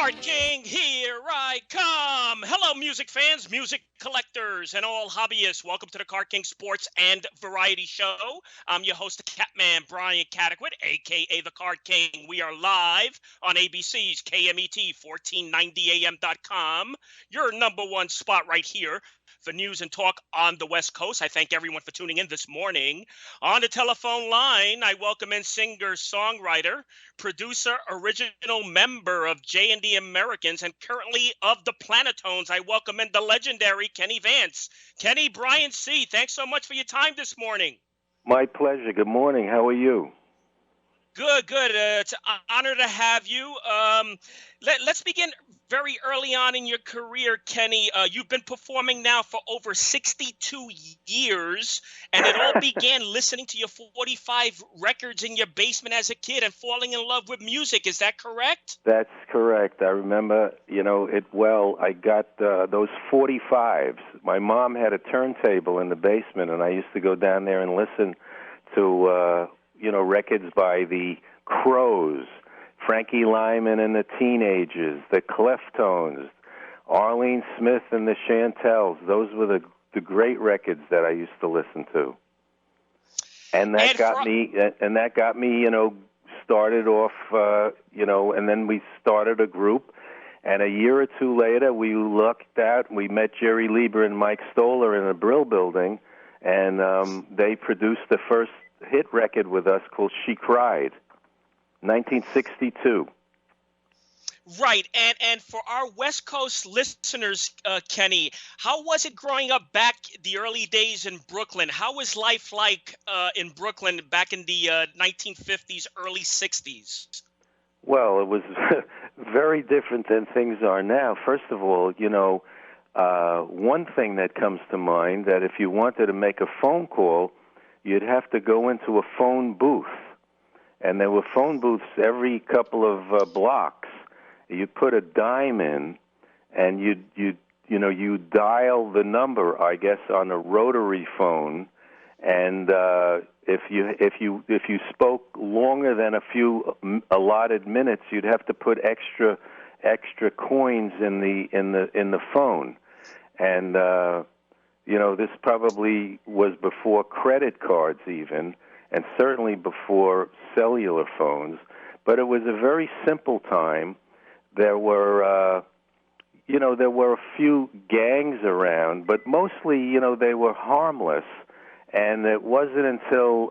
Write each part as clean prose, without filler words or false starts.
Card King, here I come. Hello, music fans, music collectors, and all hobbyists. Welcome to the Card King Sports and Variety Show. I'm your host, the Catman, Brian Cataquet, a.k.a. the Card King. We are live on ABC's KMET 1490am.com, your number one spot right here for news and talk on the West Coast. I thank everyone for tuning in this morning. On the telephone line, I welcome in singer-songwriter, producer, original member of J&D Americans, and currently of the Planotones. I welcome in the legendary Kenny Vance. Kenny, Brian C., thanks so much for your time this morning. My pleasure. Good morning. How are you? Good. It's an honor to have you. Let's begin very early on in your career, Kenny. You've been performing now for over 62 years, and it all began listening to your 45 records in your basement as a kid and falling in love with music. Is that correct? That's correct. I remember, it well. I got those 45s. My mom had a turntable in the basement, and I used to go down there and listen to records by the Crows, Frankie Lyman and the Teenagers, the Planotones, Arlene Smith and the Chantels. Those were the great records that I used to listen to. And that got me started off, and then we started a group. And a year or two later, we lucked out. We met Jerry Lieber and Mike Stoller in a Brill building, and they produced the first hit record with us called She Cried, 1962. Right, and for our West Coast listeners, Kenny, how was it growing up back the early days in Brooklyn? How was life like in Brooklyn back in the 1950s, early 60s? Well, it was very different than things are now. First of all, one thing that comes to mind, that if you wanted to make a phone call, you'd have to go into a phone booth, and there were phone booths every couple of blocks. You put a dime in, and you dial the number, I guess, on a rotary phone, and if you spoke longer than a few allotted minutes, you'd have to put extra coins in the phone, and this probably was before credit cards even, and certainly before cellular phones. But it was a very simple time. There were, a few gangs around, but mostly, they were harmless. And it wasn't until,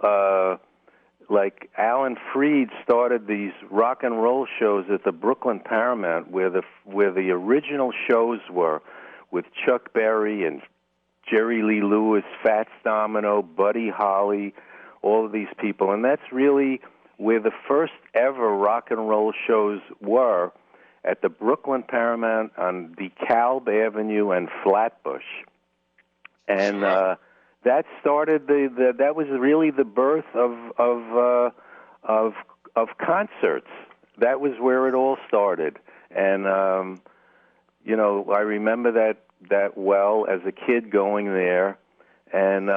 Alan Freed started these rock and roll shows at the Brooklyn Paramount, where the original shows were, with Chuck Berry and Jerry Lee Lewis, Fats Domino, Buddy Holly, all of these people. And that's really where the first ever rock and roll shows were, at the Brooklyn Paramount on DeKalb Avenue and Flatbush. And that started that was really the birth of concerts. That was where it all started. And I remember that well as a kid going there, and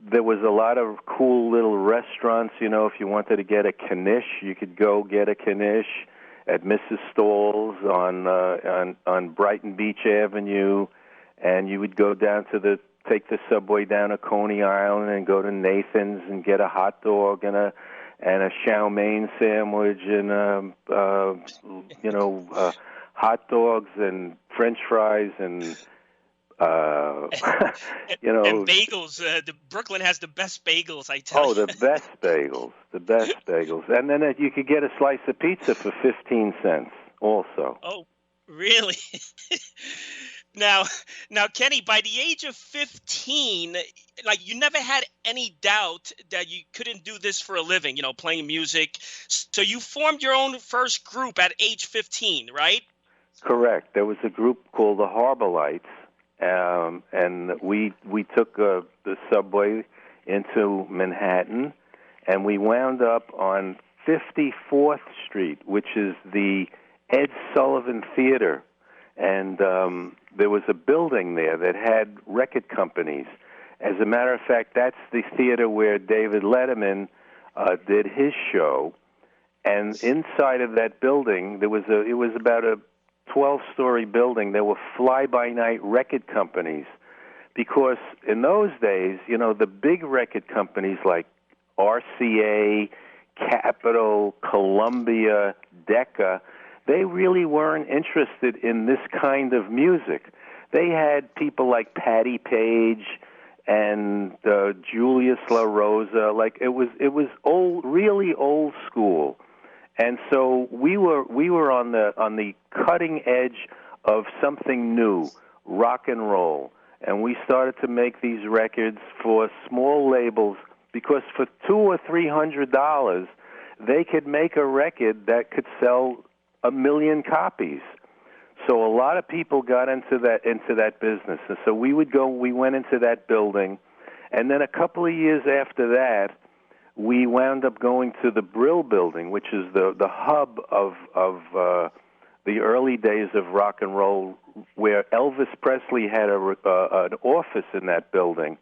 there was a lot of cool little restaurants. If you wanted to get a knish, you could go get a knish at Mrs. Stoll's on Brighton Beach Avenue, and you would go down take the subway down to Coney Island and go to Nathan's and get a hot dog and a chow mein sandwich and hot dogs and French fries and and bagels. Brooklyn has the best bagels, I tell you. Oh, the best bagels. And then you could get a slice of pizza for 15 cents also. Oh, really? Now, Kenny, by the age of 15, you never had any doubt that you couldn't do this for a living, playing music. So you formed your own first group at age 15, right? Correct. There was a group called the Harbor Lights, and we took the subway into Manhattan, and we wound up on 54th Street, which is the Ed Sullivan Theater. And there was a building there that had record companies. As a matter of fact, that's the theater where David Letterman did his show. And inside of that building, it was about a 12-story building. There were fly-by-night record companies, because in those days, the big record companies like RCA, Capitol, Columbia, Decca, they really weren't interested in this kind of music. They had people like Patti Page and Julius La Rosa. Like it was old, really old school. And so we were on the cutting edge of something new, rock and roll. And we started to make these records for small labels, because for $200 or $300 they could make a record that could sell 1 million copies. So a lot of people got into that business. And so we went into that building, and then a couple of years after that, we wound up going to the Brill Building, which is the hub of the early days of rock and roll, where Elvis Presley had an office in that building.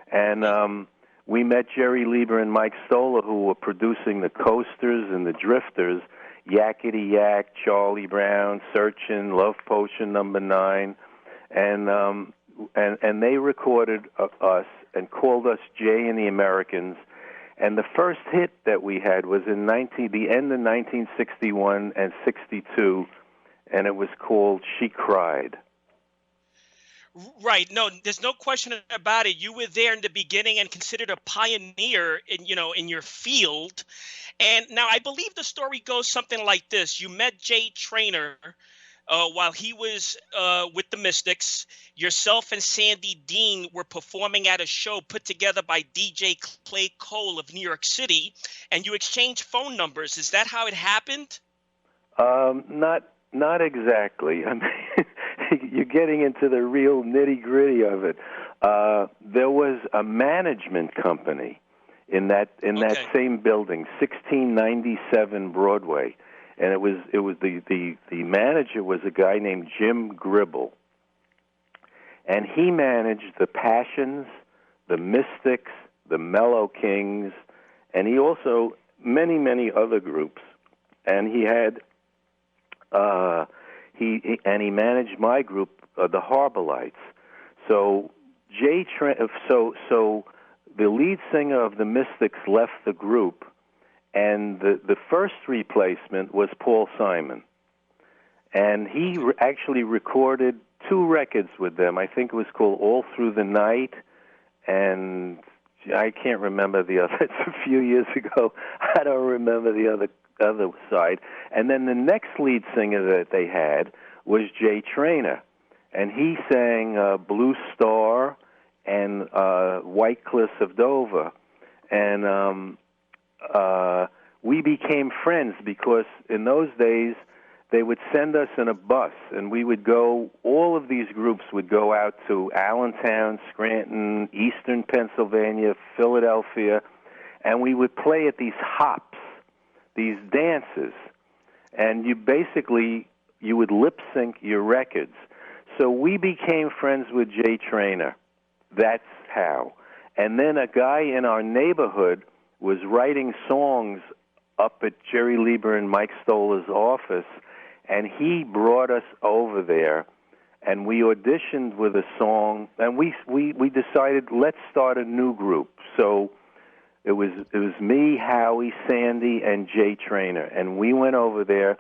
And we met Jerry Lieber and Mike Stoller, who were producing the Coasters and the Drifters, Yakety Yak, Charlie Brown, Searchin', Love Potion No. 9, and they recorded us and called us Jay and the Americans. And the first hit that we had was in the end of 1961 and 62, and it was called She Cried. Right. No, there's no question about it. You were there in the beginning and considered a pioneer in your field. And now I believe the story goes something like this. You met Jay Traynor while he was with the Mystics. Yourself and Sandy Dean were performing at a show put together by DJ Clay Cole of New York City, and you exchanged phone numbers. Is that how it happened? Not exactly. I mean, you're getting into the real nitty-gritty of it. There was a management company in that same building, 1697 Broadway, and it was the manager was a guy named Jim Gribble, and he managed the Passions, the Mystics, the Mellow Kings, and he also many other groups, and he had he managed my group, the Harbor Lights. So so the lead singer of the Mystics left the group, and the first replacement was Paul Simon. And he actually recorded 2 records with them. I think it was called All Through the Night, and I can't remember the other. It's a few years ago. I don't remember the other side. And then the next lead singer that they had was Jay Traynor, and he sang Blue Star and White Cliffs of Dover. And we became friends because in those days they would send us in a bus, and we would go, all of these groups would go out to Allentown, Scranton, Eastern Pennsylvania, Philadelphia, and we would play at these hops, these dances, and you would lip sync your records. So we became friends with Jay Traynor. That's how. And then a guy in our neighborhood was writing songs up at Jerry Lieber and Mike Stoller's office, and he brought us over there, and we auditioned with a song, and we decided, let's start a new group. So it was me, Howie, Sandy, and Jay Traynor, and we went over there,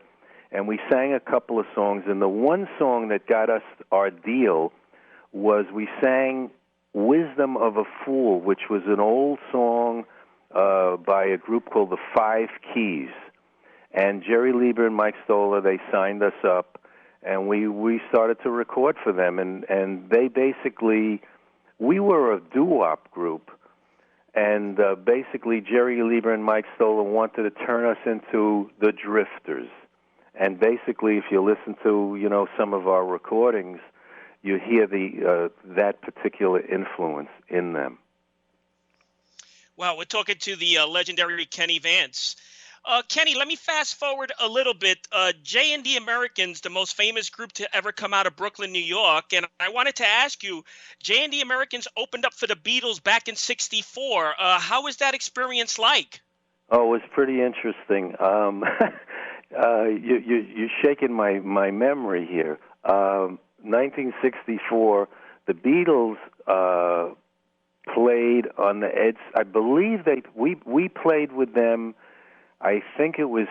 and we sang a couple of songs, and the one song that got us our deal was we sang Wisdom of a Fool, which was an old song by a group called the Five Keys. And Jerry Lieber and Mike Stoller, they signed us up, and we started to record for them. And they basically, we were a doo-wop group, and basically Jerry Lieber and Mike Stoller wanted to turn us into the Drifters. And basically, if you listen to, some of our recordings, you hear that particular influence in them. Wow, we're talking to the legendary Kenny Vance. Kenny, let me fast forward a little bit. Jay and the Americans, the most famous group to ever come out of Brooklyn, New York. And I wanted to ask you, Jay and the Americans opened up for the Beatles back in '64. How was that experience like? Oh, it was pretty interesting. You're shaking my memory here. 1964, the Beatles played on the Eds. I believe we played with them. I think it was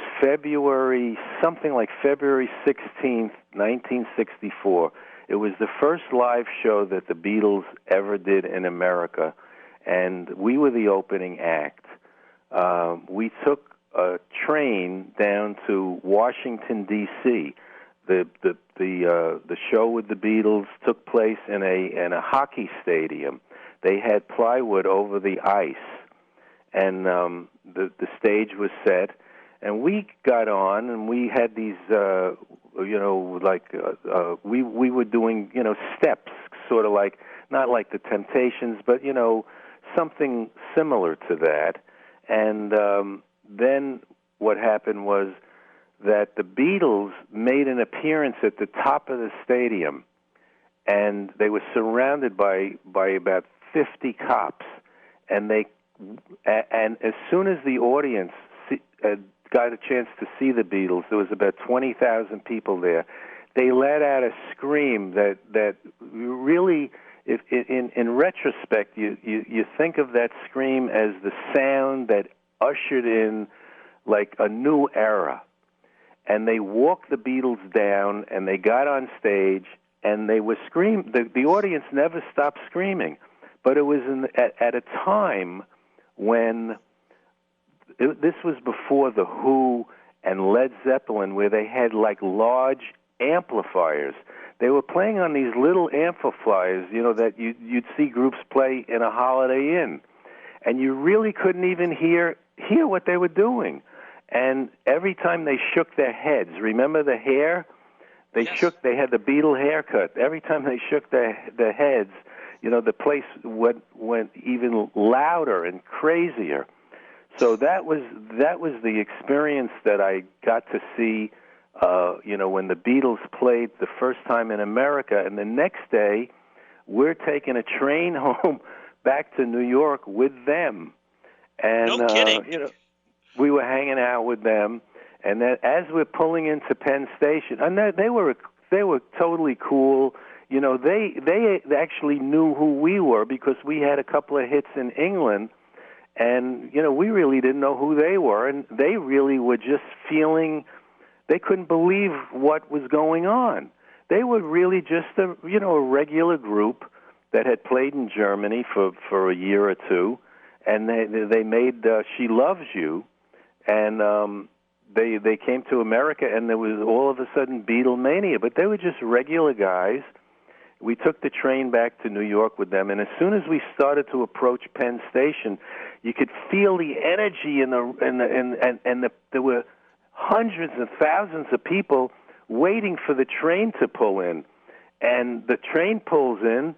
something like February 16th, 1964. It was the first live show that the Beatles ever did in America, and we were the opening act. We took a train down to Washington, D.C. The show with the Beatles took place in a hockey stadium. They had plywood over the ice, and the stage was set. And we got on, and we had these, we were doing, steps, sort of like, not like the Temptations, but, something similar to that. And then what happened was that the Beatles made an appearance at the top of the stadium, and they were surrounded by about 50 cops. And as soon as the audience got a chance to see the Beatles, there was about 20,000 people there. They let out a scream that really, if in retrospect, you think of that scream as the sound that ushered in like a new era. And they walked the Beatles down, and they got on stage, and they were screaming. The audience never stopped screaming, but it was at a time when this was before the Who and Led Zeppelin, where they had like large amplifiers. They were playing on these little amplifiers, that you'd see groups play in a Holiday Inn, and you really couldn't even hear what they were doing. And every time they shook their heads, remember the hair? They had the Beatle haircut. Every time they shook their heads, the place went even louder and crazier. So that was the experience that I got to see, when the Beatles played the first time in America. And the next day, we're taking a train home back to New York with them. And, no kidding. We were hanging out with them. And then as we're pulling into Penn Station, and they were totally cool. They actually knew who we were because we had a couple of hits in England. And, we really didn't know who they were, and they really were just feeling, they couldn't believe what was going on. They were really just a regular group that had played in Germany for a year or two, and they made She Loves You, and they came to America, and there was all of a sudden Beatlemania, but they were just regular guys. We took the train back to New York with them, and as soon as we started to approach Penn Station, you could feel the energy there were hundreds and thousands of people waiting for the train to pull in. And the train pulls in,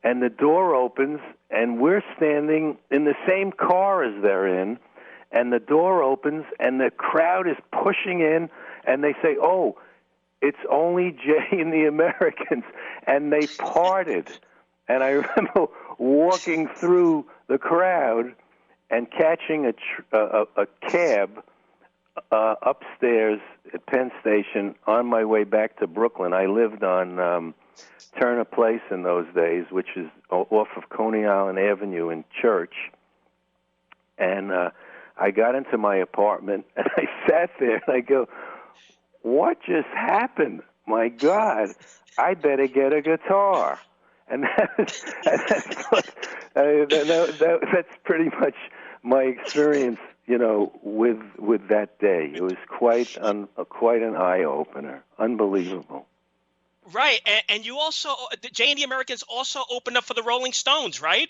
and the door opens, and we're standing in the same car as they're in, and the door opens, and the crowd is pushing in, and they say, "Oh, it's only Jay and the Americans," and they parted. And I remember walking through the crowd and catching a cab upstairs at Penn Station on my way back to Brooklyn. I lived on Turner Place in those days, which is off of Coney Island Avenue in Church. And I got into my apartment, and I sat there, and I go, "What just happened? My God, I better get a guitar." And that's pretty much my experience, with that day. It was quite an eye opener, unbelievable. Right, and you also, Jay and the Americans also opened up for the Rolling Stones, right?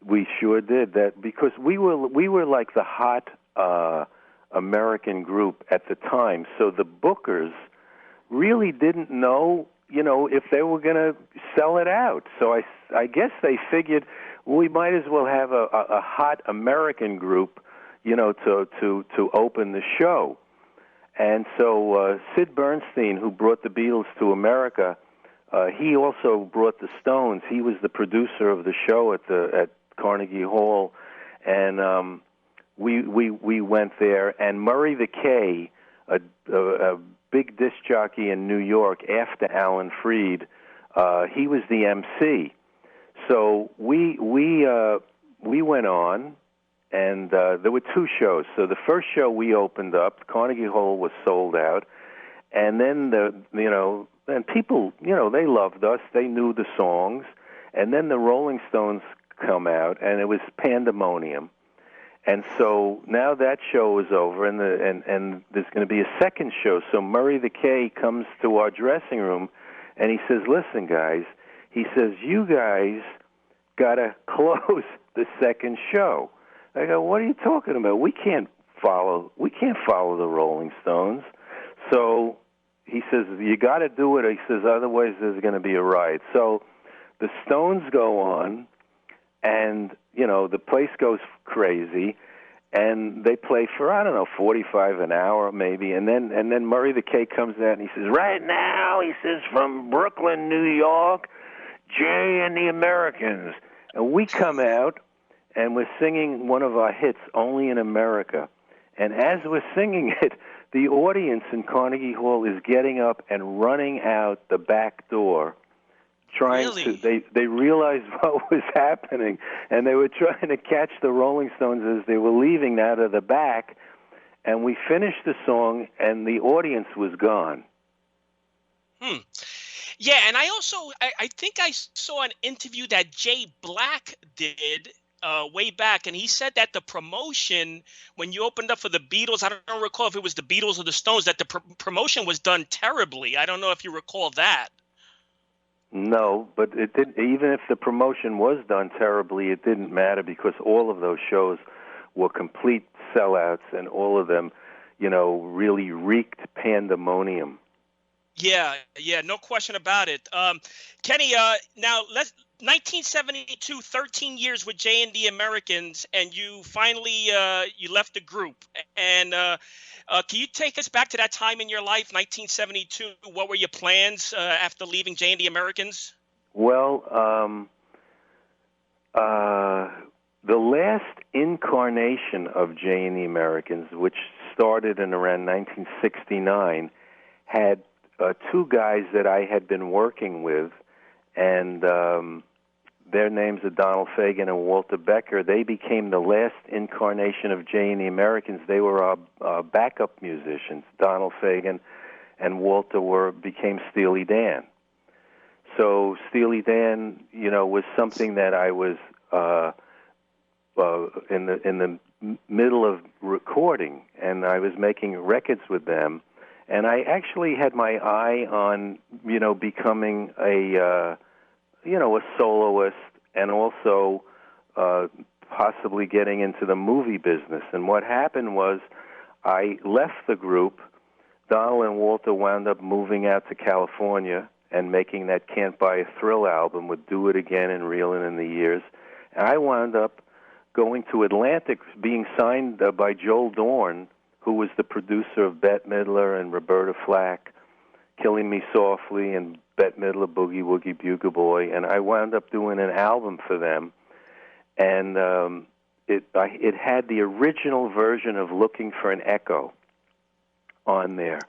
We sure did that because we were like the hot American group at the time. So the bookers really didn't know, if they were going to sell it out. So I guess they figured we might as well have a hot American group, to open the show. And so Sid Bernstein, who brought the Beatles to America, he also brought the Stones. He was the producer of the show at Carnegie Hall, and we went there, and Murray the K, a big disc jockey in New York after Alan Freed, he was the MC. So we went on, and there were two shows. So the first show we opened up, Carnegie Hall was sold out, and then and people, they loved us. They knew the songs, and then the Rolling Stones come out, and it was pandemonium. And so now that show is over, and there's going to be a second show. So Murray the K comes to our dressing room, and he says, "Listen, guys," he says, "you guys got to close the second show." I go, "What are you talking about? We can't follow the Rolling Stones." So he says, "You got to do it." He says, "Otherwise, there's going to be a riot." So the Stones go on, and the place goes crazy, and they play for 45 an hour maybe, and then Murray the K comes out and he says, "Right now," he says, "from Brooklyn, New York, Jay and the Americans," and we come out and we're singing one of our hits, "Only in America," and as we're singing it, the audience in Carnegie Hall is getting up and running out the back door. They realized what was happening, and they were trying to catch the Rolling Stones as they were leaving out of the back, and we finished the song, and the audience was gone. Yeah, and I think I saw an interview that Jay Black did way back, and he said that the promotion, when you opened up for the Beatles, I don't recall if it was the Beatles or the Stones, that the promotion was done terribly. I don't know if you recall that. No, but it didn't. Even if the promotion was done terribly, it didn't matter because all of those shows were complete sellouts, and all of them, really reeked pandemonium. Yeah, no question about it. Kenny, now 1972, 13 years with Jay and the Americans, and you finally you left the group. And can you take us back to that time in your life, 1972? What were your plans after leaving Jay and the Americans? Well, the last incarnation of Jay and the Americans, which started in around 1969, had two guys that I had been working with, and their names are Donald Fagen and Walter Becker. They became the last incarnation of Jay and the Americans. They were our backup musicians. Donald Fagen and Walter became Steely Dan. So Steely Dan, was something that I was in the middle of recording, and I was making records with them. And I actually had my eye on, becoming a soloist, and also possibly getting into the movie business. And what happened was I left the group. Donald and Walter wound up moving out to California and making that Can't Buy a Thrill album with Do It Again and Reelin' in the Years. And I wound up going to Atlantic, being signed by Joel Dorn, who was the producer of Bette Midler and Roberta Flack, Killing Me Softly, and Bette Midler, Boogie Woogie Bugle Boy, and I wound up doing an album for them, and it had the original version of Looking for an Echo on there,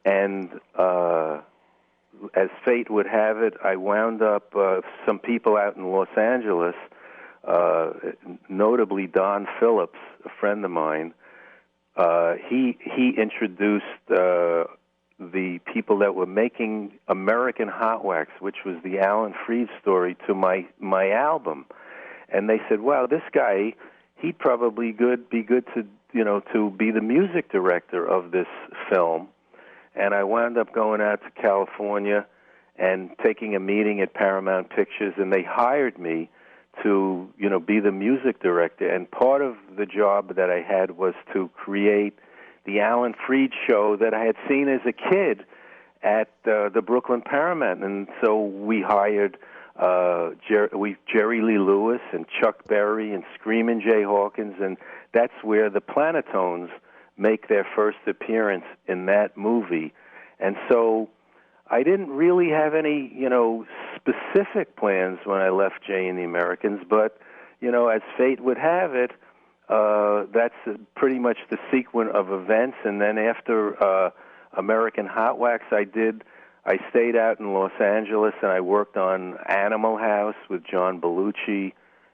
and as fate would have it, I wound up some people out in Los Angeles, notably Don Phillips, a friend of mine. He introduced the people that were making American Hot Wax, which was the Alan Freed story, to my album, and they said, "Wow, this guy, he'd probably be good to to be the music director of this film." And I wound up going out to California and taking a meeting at Paramount Pictures, and they hired me to be the music director. And part of the job that I had was to create the Alan Freed show that I had seen as a kid at the Brooklyn Paramount. And so we hired Jerry Lee Lewis and Chuck Berry and Screamin' Jay Hawkins, and that's where the Planotones make their first appearance in that movie. And so I didn't really have any, specific plans when I left Jay and the Americans, but, as fate would have it, that's pretty much the sequence of events. And then after American Hot Wax, I stayed out in Los Angeles, and I worked on Animal House with John Belushi,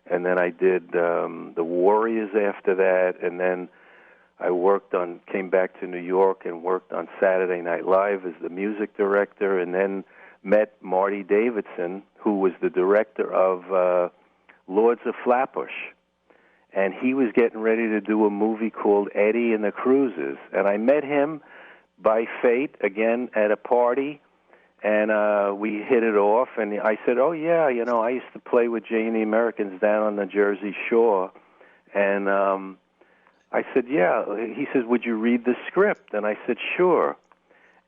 and then I did The Warriors after that, and then I came back to New York and worked on Saturday Night Live as the music director, and then met Marty Davidson, who was the director of Lords of Flatbush. And he was getting ready to do a movie called Eddie and the Cruisers. And I met him by fate, again, at a party, and we hit it off. And I said, oh, yeah, I used to play with Jay and the Americans down on the Jersey Shore. And I said, yeah. He says, would you read the script? And I said, sure.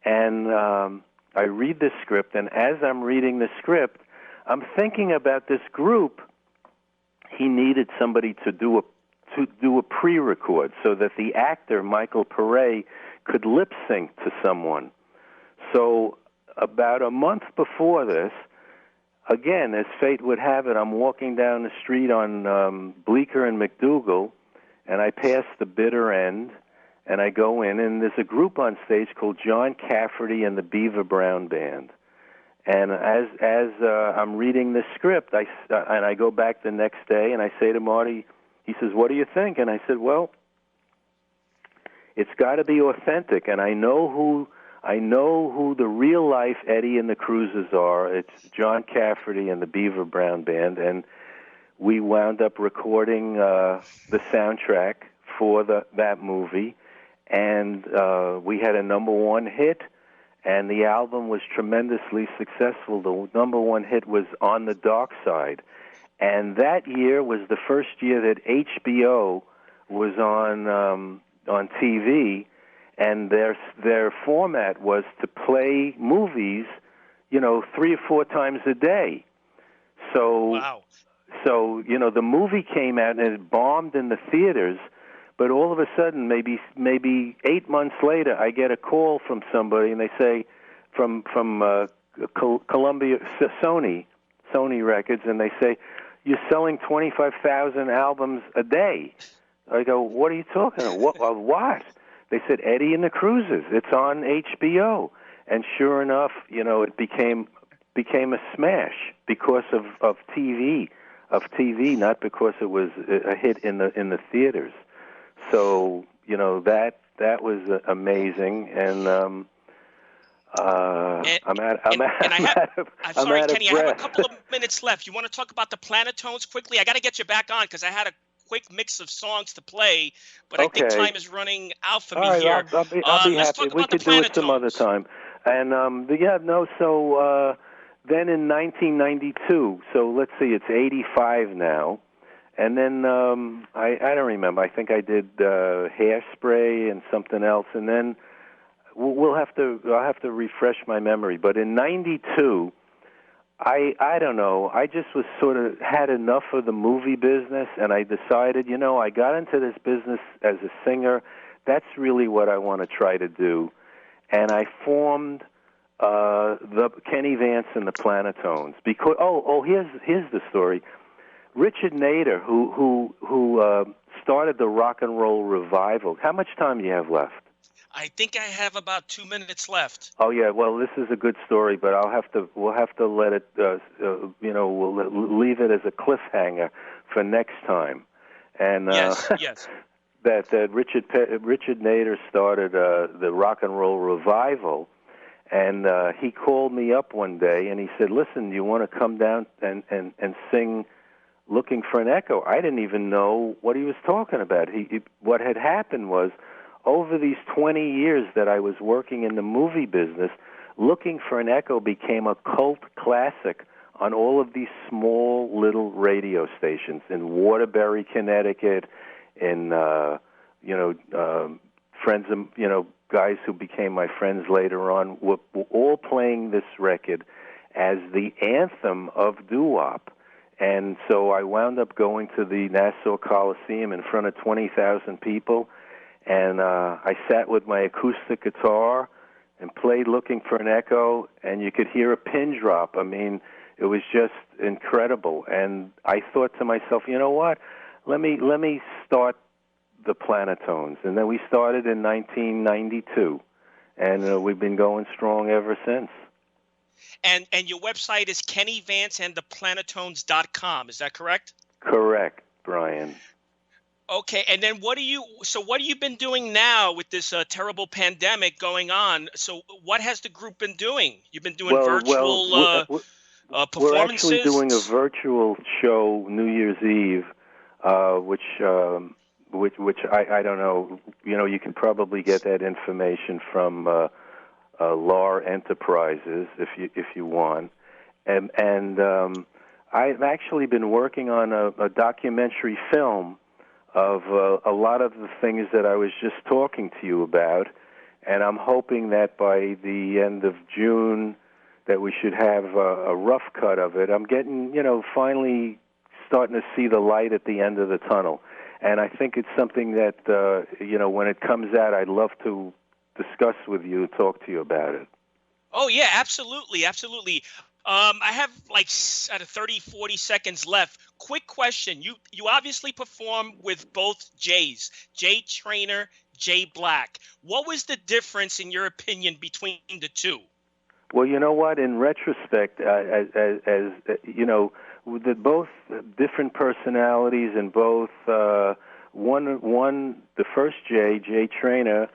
And I read the script, and as I'm reading the script, I'm thinking about this group. He needed somebody to do a pre-record so that the actor, Michael Pare, could lip sync to someone. So about a month before this, again, as fate would have it, I'm walking down the street on Bleecker and McDougal, and I pass the bitter end, and I go in, and there's a group on stage called John Cafferty and the Beaver Brown Band. And as I'm reading the script, I go back the next day, and I say to Marty, he says, what do you think? And I said, well, it's got to be authentic, and I know who the real life Eddie and the Cruisers are. It's John Cafferty and the Beaver Brown Band, and we wound up recording the soundtrack for that movie, and we had a #1 hit. And the album was tremendously successful. The #1 hit was On the Dark Side. And that year was the first year that HBO was on TV, and their format was to play movies, 3 or 4 times a day. So, wow. So, the movie came out and it bombed in the theaters. But all of a sudden, maybe 8 months later, I get a call from somebody, and they say, from Columbia, Sony Records, and they say, you're selling 25,000 albums a day. I go, what are you talking about? What? They said, Eddie and the Cruisers. It's on HBO. And sure enough, it became a smash because of TV, not because it was a hit in the theaters. So that was amazing, and I'm out of Kenny, breath. I have a couple of minutes left. You want to talk about the Planotones quickly? I got to get you back on because I had a quick mix of songs to play, but Okay. I think time is running out for me All right, here. I'll be let's happy. talk We about could the do it some other Planotones. time. And so then in 1992, so let's see, it's 85 now. And then I don't remember. I think I did Hairspray and something else. And then I'll have to refresh my memory. But in '92, I don't know. I just was sort of had enough of the movie business, and I decided, I got into this business as a singer. That's really what I want to try to do. And I formed the Kenny Vance and the Planotones because here's the story. Richard Nader, who started the rock and roll revival. How much time do you have left? I think I have about 2 minutes left. Oh yeah, well this is a good story, but we'll have to let it, we'll leave it as a cliffhanger for next time. And yes. that Richard Nader started the rock and roll revival, and he called me up one day and he said, "Listen, you want to come down and sing Looking for an Echo?" I didn't even know what he was talking about. What had happened was, over these 20 years that I was working in the movie business, Looking for an Echo became a cult classic on all of these small little radio stations in Waterbury, Connecticut, in friends of guys who became my friends later on were all playing this record as the anthem of doo-wop. And so I wound up going to the Nassau Coliseum in front of 20,000 people, and I sat with my acoustic guitar and played Looking for an Echo, and you could hear a pin drop. I mean, it was just incredible. And I thought to myself, you know what? Let me start the Planotones, and then we started in 1992, and we've been going strong ever since. And your website is KennyVanceandthePlanetones.com. Is that correct? Correct, Brian. Okay, and then what have you been doing now with this terrible pandemic going on? So what has the group been doing? You've been doing virtual performances? We're actually doing a virtual show New Year's Eve, which I don't know. You know, you can probably get that information from LAR Enterprises if you want. And I've actually been working on a documentary film of a lot of the things that I was just talking to you about, and I'm hoping that by the end of June that we should have a rough cut of it. I'm getting, finally starting to see the light at the end of the tunnel, and I think it's something that, when it comes out, I'd love to discuss with you, talk to you about it. Oh, yeah, absolutely, absolutely. I have like out of 30, 40 seconds left. Quick question. You obviously perform with both Jays, Jay Trainer, Jay Black. What was the difference, in your opinion, between the two? Well, you know what? In retrospect, as you know, the both different personalities and both the first Jay Trainer,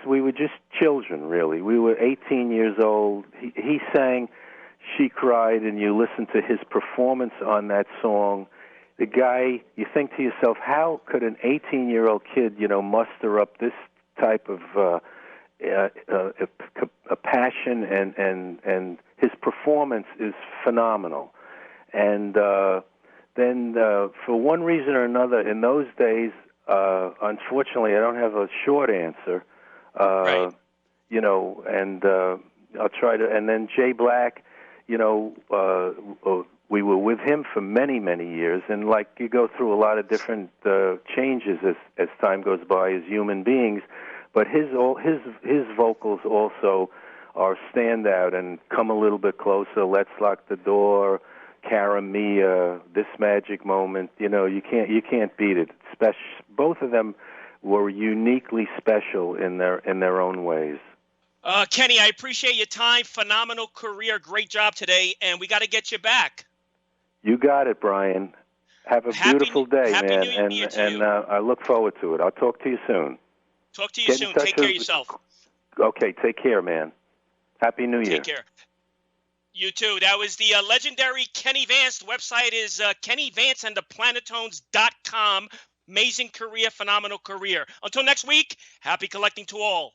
we were just children, really. We were 18 years old. He sang She Cried, and you listen to his performance on that song. The guy, you think to yourself, how could an 18-year-old kid, muster up this type of a passion, and his performance is phenomenal. And then for one reason or another, in those days, unfortunately, I don't have a short answer. Right. And I'll try to. And then Jay Black, we were with him for many, many years, and like you go through a lot of different changes as time goes by as human beings. But his vocals also are standout and Come a Little Bit Closer, Let's Lock the Door, Cara Mia, This Magic Moment. You can't beat it. Both of them were uniquely special in their own ways. Kenny, I appreciate your time. Phenomenal career. Great job today, and we got to get you back. You got it, Brian. Have a beautiful day, man, and I look forward to it. I'll talk to you soon. Talk to you soon. Take care of yourself. Okay, take care, man. Happy New Year. Take care. You too. That was the legendary Kenny Vance. The website is KennyVanceandthePlanetones.com. Amazing career, phenomenal career. Until next week, happy collecting to all.